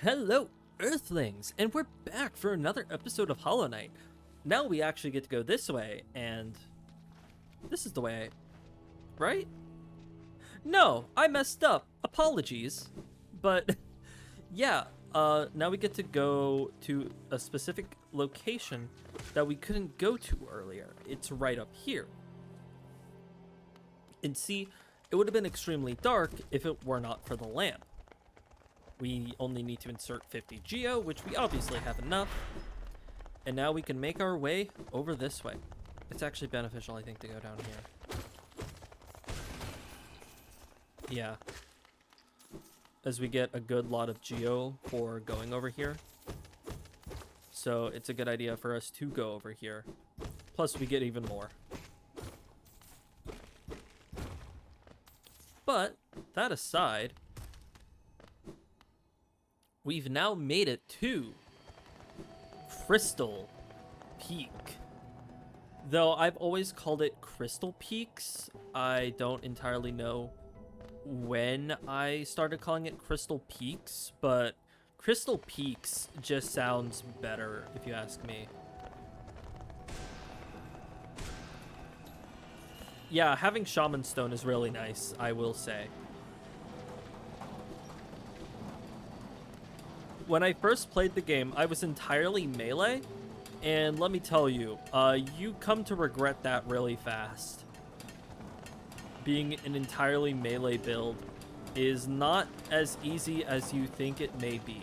Hello, Earthlings, and we're back for another episode of Hollow Knight. Now we actually get to go this way, and this is the way, right? No, I messed up. Apologies. But yeah, now we get to go to a specific location that we couldn't go to earlier. It's right up here. And see, it would have been extremely dark if it were not for the lamp. We only need to insert 50 geo, which we obviously have enough. And now we can make our way over this way. It's actually beneficial, I think, to go down here. Yeah. As we get a good lot of geo for going over here. So it's a good idea for us to go over here. Plus we get even more. But, that aside, we've now made it to Crystal Peak. Though I've always called it Crystal Peaks, I don't entirely know when I started calling it Crystal Peaks, but Crystal Peaks just sounds better, if you ask me. Yeah, having Shaman Stone is really nice, I will say. When I first played the game, I was entirely melee, and let me tell you, you come to regret that really fast. Being an entirely melee build is not as easy as you think it may be.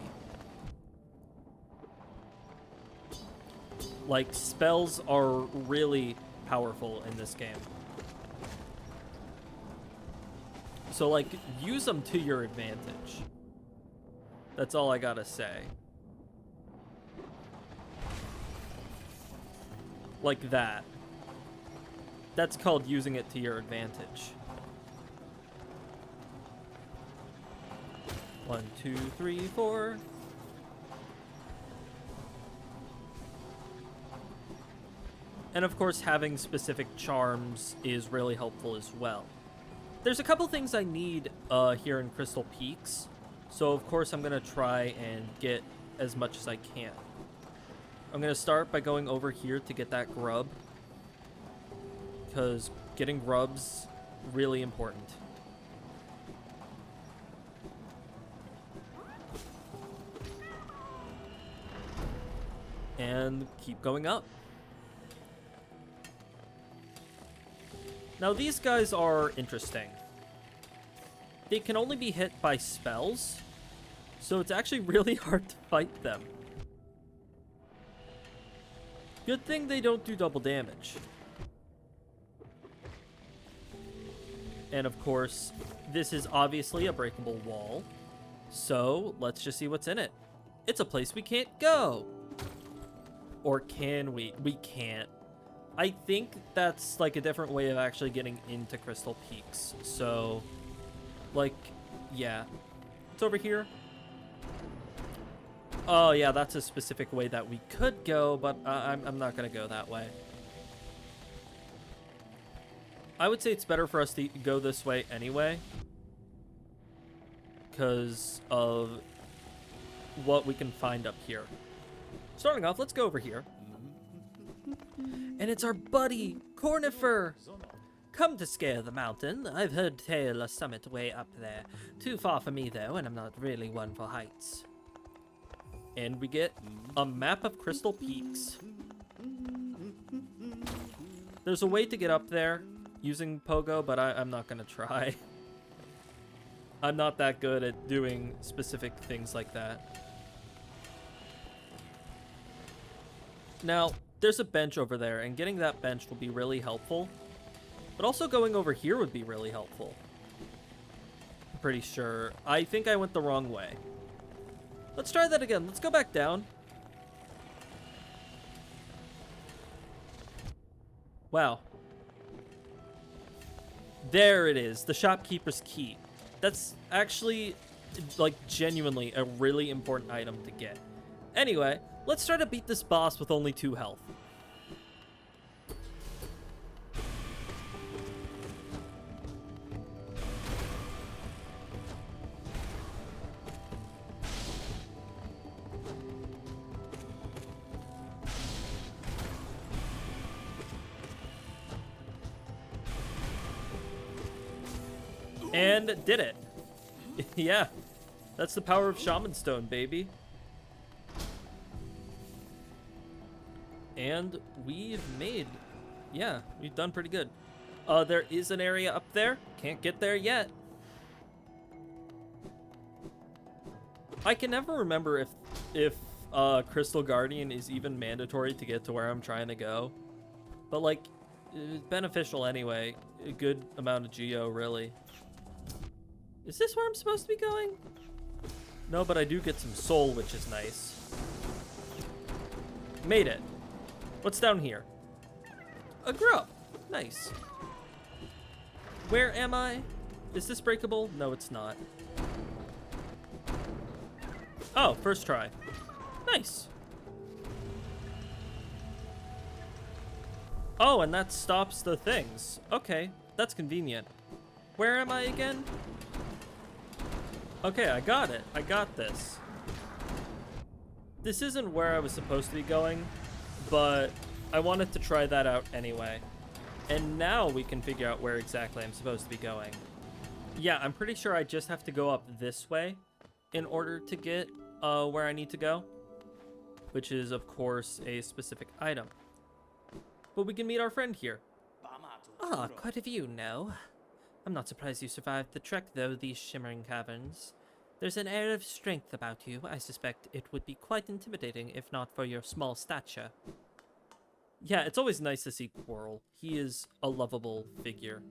Like, spells are really powerful in this game. So, like, use them to your advantage. That's all I gotta say. Like that. That's called using it to your advantage. 1, 2, 3, 4. And of course, having specific charms is really helpful as well. There's a couple things I need here in Crystal Peaks. So of course I'm gonna try and get as much as I can. I'm gonna start by going over here to get that grub, because getting grubs really important. And keep going up. Now these guys are interesting. They can only be hit by spells, so it's actually really hard to fight them. Good thing they don't do double damage. And of course, this is obviously a breakable wall, so let's just see what's in it. It's a place we can't go. Or can we? We can't. I think that's like a different way of actually getting into Crystal Peaks, so... like, yeah. It's over here. Oh, yeah, that's a specific way that we could go, but I'm not going to go that way. I would say it's better for us to go this way anyway, because of what we can find up here. Starting off, let's go over here. And it's our buddy, Cornifer! Come to scale the mountain. I've heard tale a summit way up there. Too far for me, though, and I'm not really one for heights. And we get a map of Crystal Peaks. There's a way to get up there using Pogo, but I'm not going to try. I'm not that good at doing specific things like that. Now, there's a bench over there, and getting that bench will be really helpful. But also going over here would be really helpful. I'm pretty sure. I think I went the wrong way. Let's try that again. Let's go back down. Wow. There it is. The shopkeeper's key. That's actually, like, genuinely a really important item to get. Anyway, let's try to beat this boss with only 2 health. And did it. Yeah, that's the power of Shaman Stone, baby. And we've done pretty good. There is an area up there. Can't get there yet. I can never remember if Crystal Guardian is even mandatory to get to where I'm trying to go. But, like, beneficial anyway. A good amount of geo, really. Is this where I'm supposed to be going? No, but I do get some soul, which is nice. Made it. What's down here? A grub. Nice. Where am I? Is this breakable? No, it's not. Oh, first try. Nice. Oh, and that stops the things. Okay, that's convenient. Where am I again? Okay, I got it. I got this. This isn't where I was supposed to be going, but I wanted to try that out anyway. And now we can figure out where exactly I'm supposed to be going. Yeah, I'm pretty sure I just have to go up this way in order to get where I need to go, which is, of course, a specific item. But we can meet our friend here. Ah, quite a view, no? I'm not surprised you survived the trek, though, these shimmering caverns. There's an air of strength about you. I suspect it would be quite intimidating if not for your small stature. Yeah, it's always nice to see Quirrell. He is a lovable figure.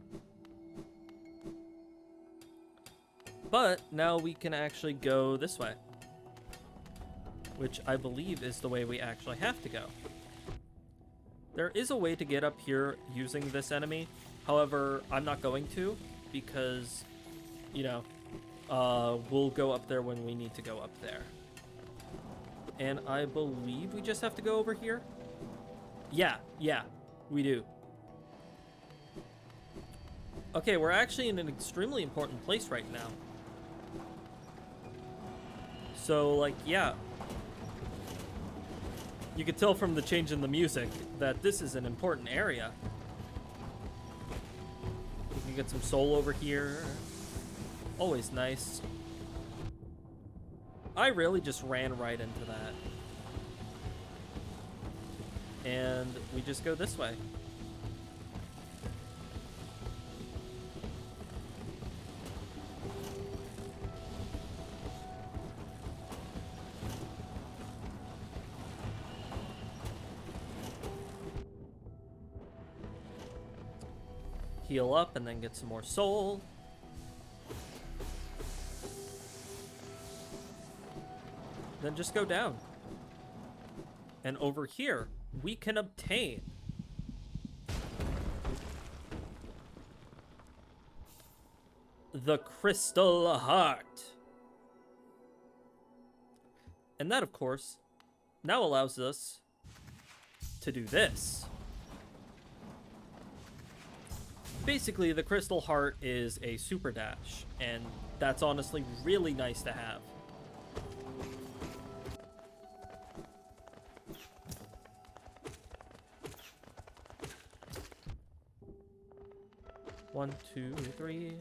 But now we can actually go this way, which I believe is the way we actually have to go. There is a way to get up here using this enemy. However, I'm not going to because, you know, we'll go up there when we need to go up there. And I believe we just have to go over here. Yeah, we do. Okay, we're actually in an extremely important place right now. So, like, yeah. You could tell from the change in the music that this is an important area. We can get some soul over here. Always nice. I really just ran right into that. And we just go this way. Heal up and then get some more soul. Then just go down. And over here, we can obtain the Crystal Heart. And that, of course, now allows us to do this. Basically, the Crystal Heart is a super dash, and that's honestly really nice to have. One, two, three.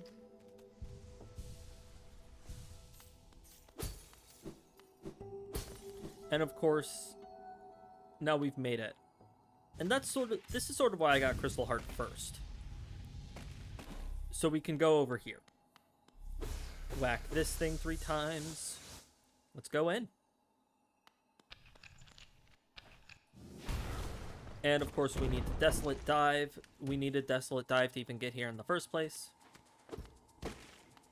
And of course, now we've made it. And this is sort of why I got Crystal Heart first. So we can go over here. Whack this thing 3 times. Let's go in. And of course we need the Desolate Dive. We needed Desolate Dive to even get here in the first place.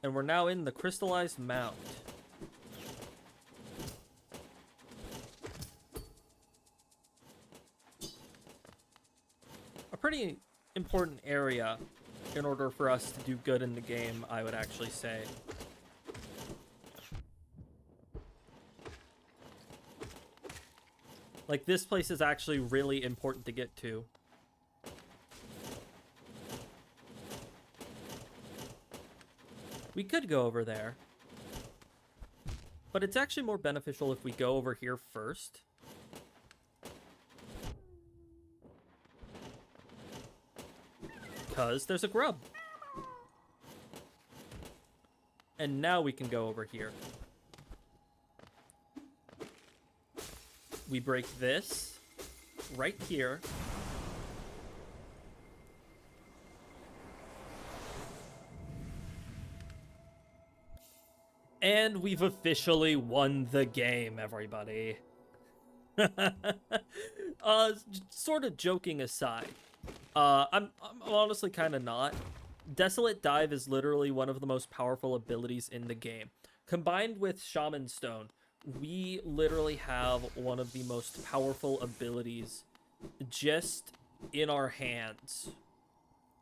And we're now in the Crystallized Mount. A pretty important area in order for us to do good in the game, I would actually say. Like, this place is actually really important to get to. We could go over there, but it's actually more beneficial if we go over here first. Because there's a grub. And now we can go over here. We break this right here. And we've officially won the game, everybody. Sort of joking aside, I'm honestly kind of not. Desolate Dive is literally one of the most powerful abilities in the game. Combined with Shaman Stone, we literally have one of the most powerful abilities just in our hands.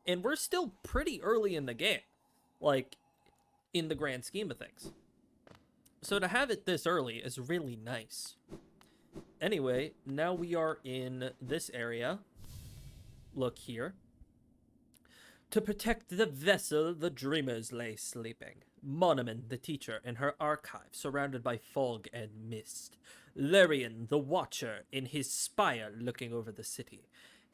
And we're still pretty early in the game, like, in the grand scheme of things. So to have it this early is really nice. Anyway, now we are in this area. Look here. To protect the vessel, the dreamers lay sleeping. Monomen, the teacher, in her archive, surrounded by fog and mist. Lurian, the watcher, in his spire looking over the city.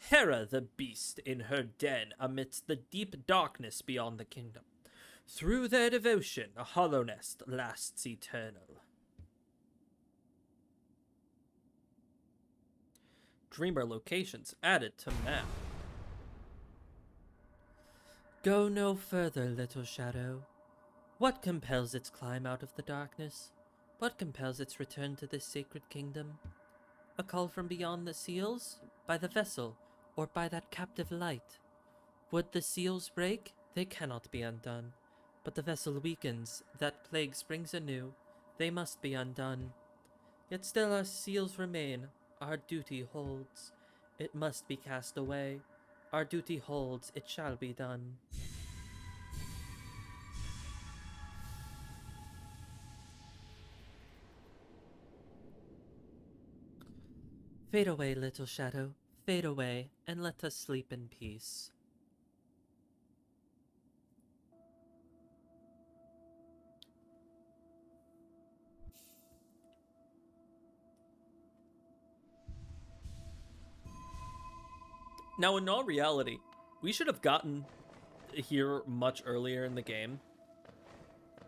Hera, the beast, in her den amidst the deep darkness beyond the kingdom. Through their devotion, a hollow nest lasts eternal. Dreamer locations added to map. Go no further, little shadow. What compels its climb out of the darkness? What compels its return to this sacred kingdom? A call from beyond the seals? By the vessel? Or by that captive light? Would the seals break? They cannot be undone. But the vessel weakens, that plague springs anew. They must be undone. Yet still our seals remain. Our duty holds. It must be cast away. Our duty holds. It shall be done. Fade away, little shadow. Fade away, and let us sleep in peace. Now, in all reality, we should have gotten here much earlier in the game.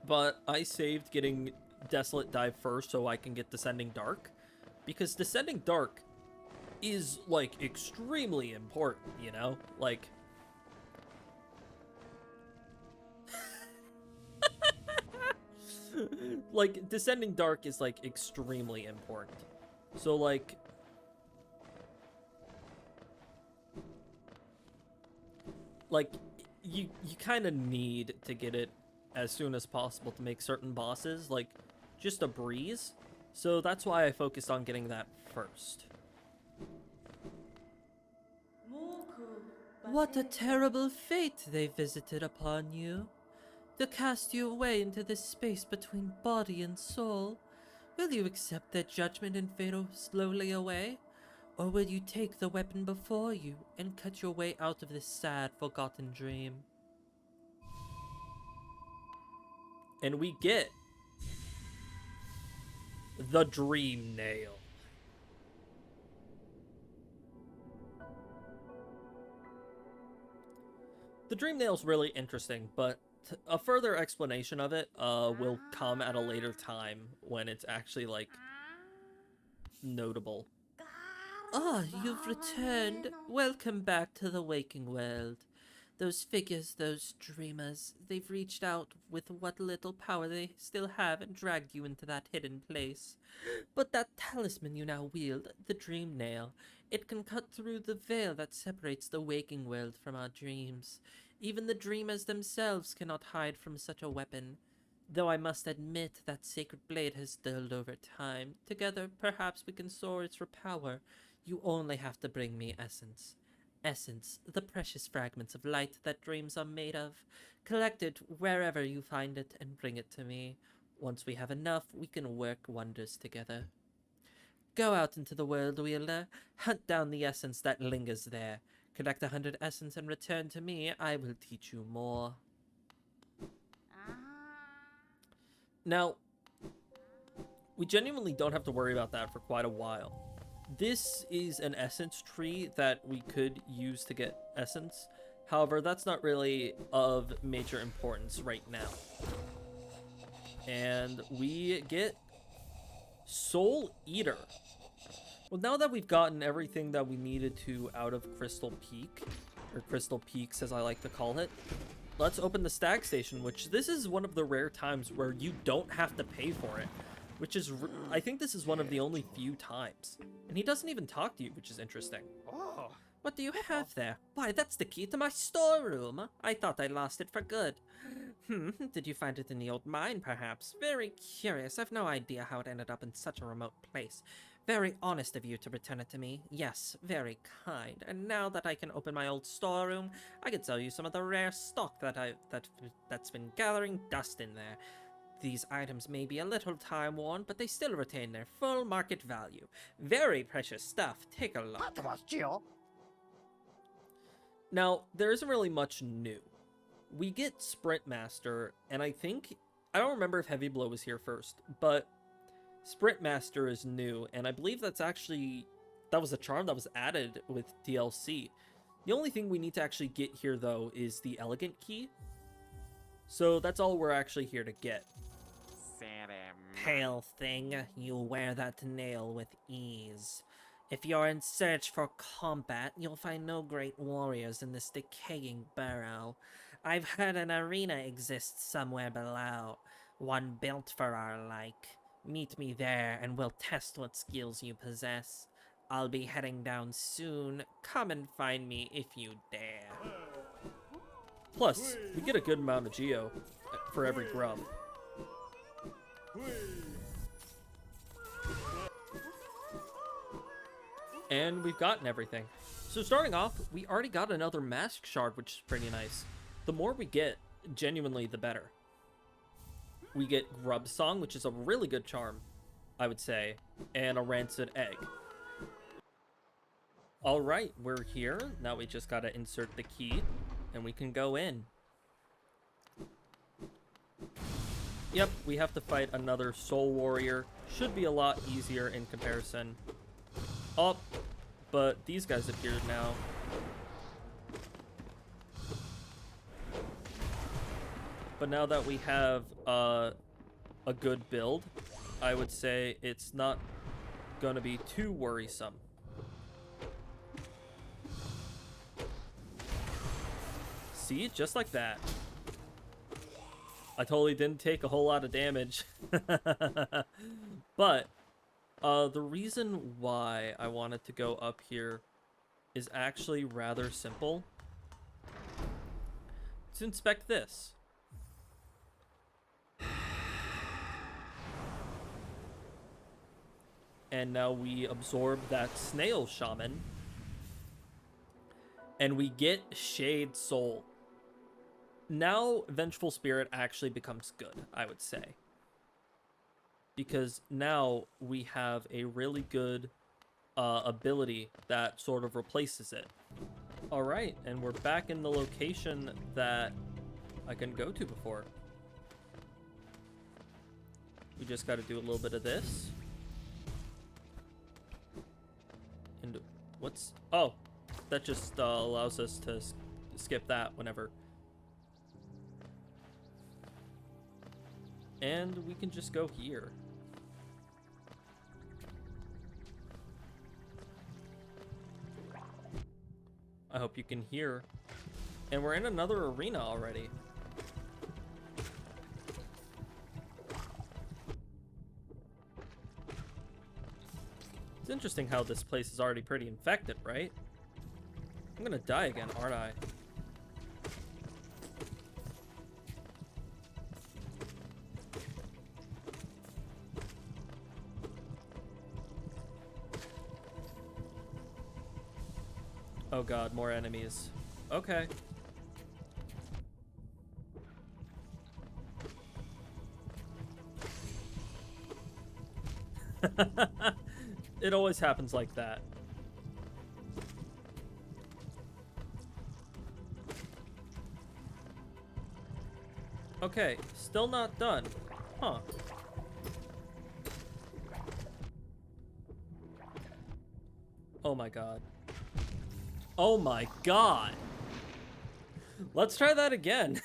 But I saved getting Desolate Dive first so I can get Descending Dark. Because Descending Dark is, like, extremely important, you know? Like... like, Descending Dark is, like, extremely important. So, like... you kind of need to get it as soon as possible to make certain bosses, like, just a breeze. So that's why I focused on getting that first. What a terrible fate they visited upon you. To cast you away into this space between body and soul. Will you accept their judgment and fade slowly away? Or will you take the weapon before you and cut your way out of this sad, forgotten dream? And we get the Dream Nail. The Dream Nail's really interesting, but a further explanation of it will come at a later time when it's actually, like, notable. Ah, you've returned. Welcome back to the waking world. Those figures, those dreamers, they've reached out with what little power they still have and dragged you into that hidden place. But that talisman you now wield, the Dream Nail, it can cut through the veil that separates the waking world from our dreams. Even the dreamers themselves cannot hide from such a weapon. Though I must admit that sacred blade has dulled over time. Together, perhaps we can soar its power. You only have to bring me essence. Essence, the precious fragments of light that dreams are made of. Collect it wherever you find it and bring it to me. Once we have enough, we can work wonders together. Go out into the world, wielder. Hunt down the essence that lingers there. Collect 100 essence and return to me. I will teach you more. Now, we genuinely don't have to worry about that for quite a while. This is an essence tree that we could use to get essence. However, that's not really of major importance right now. And we get Soul Eater. Well, now that we've gotten everything that we needed to out of Crystal Peak, or Crystal Peaks as I like to call it, let's open the Stag Station, which this is one of the rare times where you don't have to pay for it, which is, I think this is one of the only few times. And he doesn't even talk to you, which is interesting. Oh. What do you have there? Why, that's the key to my storeroom. I thought I lost it for good. Did you find it in the old mine, perhaps? Very curious. I've no idea how it ended up in such a remote place. Very honest of you to return it to me. Yes, very kind. And now that I can open my old storeroom, I can sell you some of the rare stock that's been gathering dust in there. These items may be a little time-worn, but they still retain their full market value. Very precious stuff. Take a look. Now, there isn't really much new. We get Sprint Master, and I don't remember if Heavy Blow was here first, but Sprint Master is new, and I believe that was a charm that was added with DLC. The only thing we need to actually get here, though, is the Elegant Key. So that's all we're actually here to get. Pale thing, you wear that nail with ease. If you're in search for combat, you'll find no great warriors in this decaying burrow. I've heard an arena exists somewhere below, one built for our like. Meet me there and we'll test what skills you possess. I'll be heading down soon. Come and find me if you dare. Plus, we get a good amount of geo for every grub. And we've gotten everything. So starting off, we already got another Mask Shard, which is pretty nice. The more we get, genuinely, the better. We get Grub Song, which is a really good charm, I would say, and a Rancid Egg. Alright, we're here. Now we just gotta insert the key, and we can go in. Yep, we have to fight another Soul Warrior. Should be a lot easier in comparison. Oh, but these guys appeared now. But now that we have a good build, I would say it's not going to be too worrisome. See? Just like that. I totally didn't take a whole lot of damage. But the reason why I wanted to go up here is actually rather simple. Let's inspect this. And now we absorb that Snail Shaman. And we get Shade Soul. Now Vengeful Spirit actually becomes good, I would say. Because now we have a really good ability that sort of replaces it. Alright, and we're back in the location that I couldn't go to before. We just got to do a little bit of this. And what's... Oh, that just allows us to skip that whenever. And we can just go here. I hope you can hear. And we're in another arena already. It's interesting how this place is already pretty infected, right? I'm gonna die again, aren't I? Oh god, more enemies. Okay. It always happens like that. Okay, still not done. Huh. Oh my god. Oh my god. Let's try that again.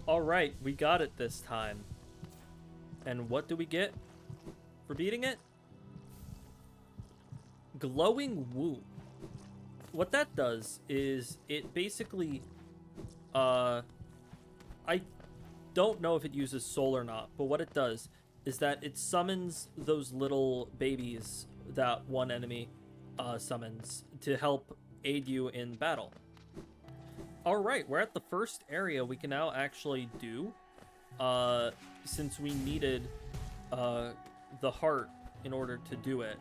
All right, we got it this time. And what do we get for beating it? Glowing Woo. What that does is it basically, I don't know if it uses soul or not, but what it does is that it summons those little babies that one enemy summons to help aid you in battle. All right, we're at the first area we can now actually do, since we needed the heart in order to do it.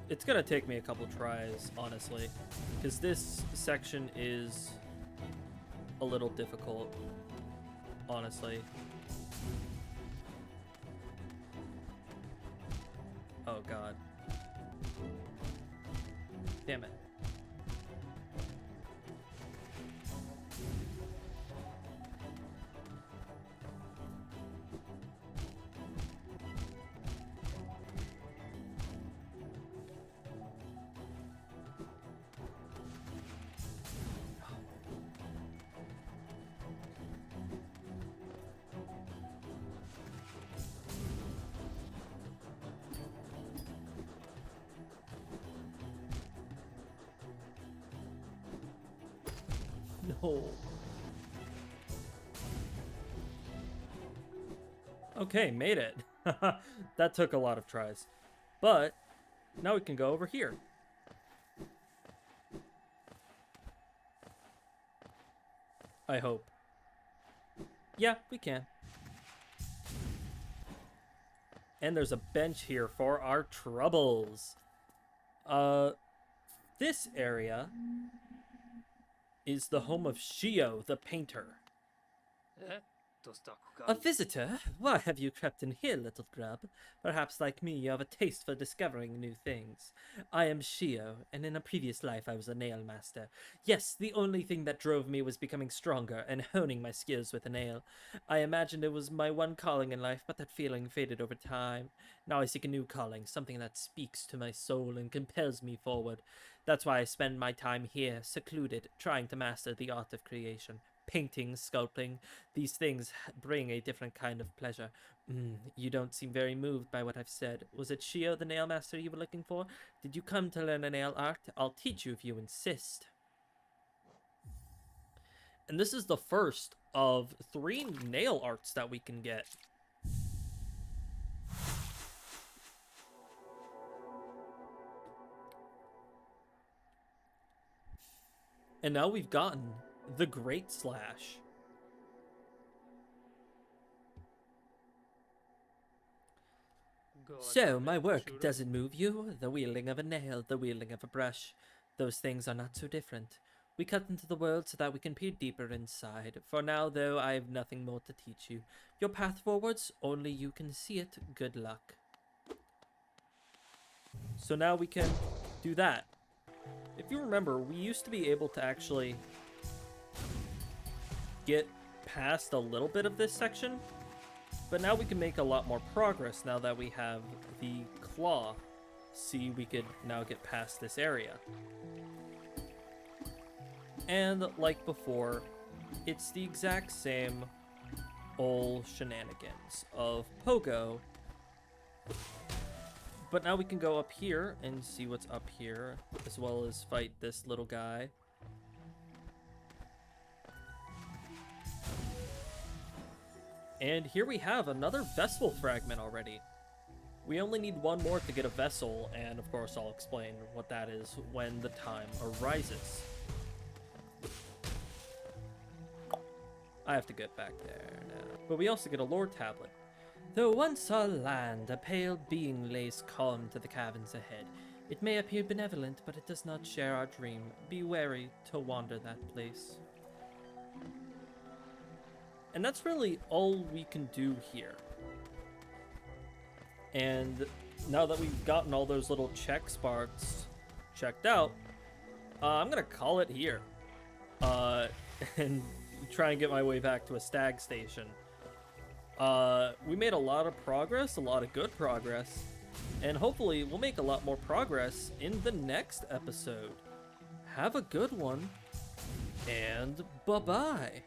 It's gonna take me a couple tries, honestly, because this section is a little difficult, honestly. Oh god. Damn it. No. Okay, made it. That took a lot of tries. But now we can go over here. I hope. Yeah, we can. And there's a bench here for our troubles. This area is the home of Shio, the painter. A visitor? Why have you crept in here, little grub? Perhaps like me, you have a taste for discovering new things. I am Shio, and in a previous life I was a nail master. Yes, the only thing that drove me was becoming stronger and honing my skills with a nail. I imagined it was my one calling in life, but that feeling faded over time. Now I seek a new calling, something that speaks to my soul and compels me forward. That's why I spend my time here, secluded, trying to master the art of creation. Painting, sculpting, these things bring a different kind of pleasure. You don't seem very moved by what I've said. Was it Shio, the nail master, you were looking for? Did you come to learn a nail art? I'll teach you if you insist. And this is the first of 3 nail arts that we can get. And now we've gotten the Great Slash. So, my work doesn't move you? The wielding of a nail, the wielding of a brush. Those things are not so different. We cut into the world so that we can peer deeper inside. For now, though, I have nothing more to teach you. Your path forwards, only you can see it. Good luck. So now we can do that. If you remember, we used to be able to actually get past a little bit of this section, but now we can make a lot more progress now that we have the claw. See, we could now get past this area. And like before, it's the exact same old shenanigans of Pogo, but now we can go up here and see what's up here, as well as fight this little guy. And here we have another vessel fragment already. We only need one more to get a vessel, and of course I'll explain what that is when the time arises. I have to get back there now. But we also get a lore tablet. Though once our land, a pale being lays calm to the caverns ahead. It may appear benevolent, but it does not share our dream. Be wary to wander that place. And that's really all we can do here. And now that we've gotten all those little check spots checked out, I'm gonna call it here. And try and get my way back to a stag station. We made a lot of progress, a lot of good progress, and hopefully we'll make a lot more progress in the next episode. Have a good one, and bye-bye.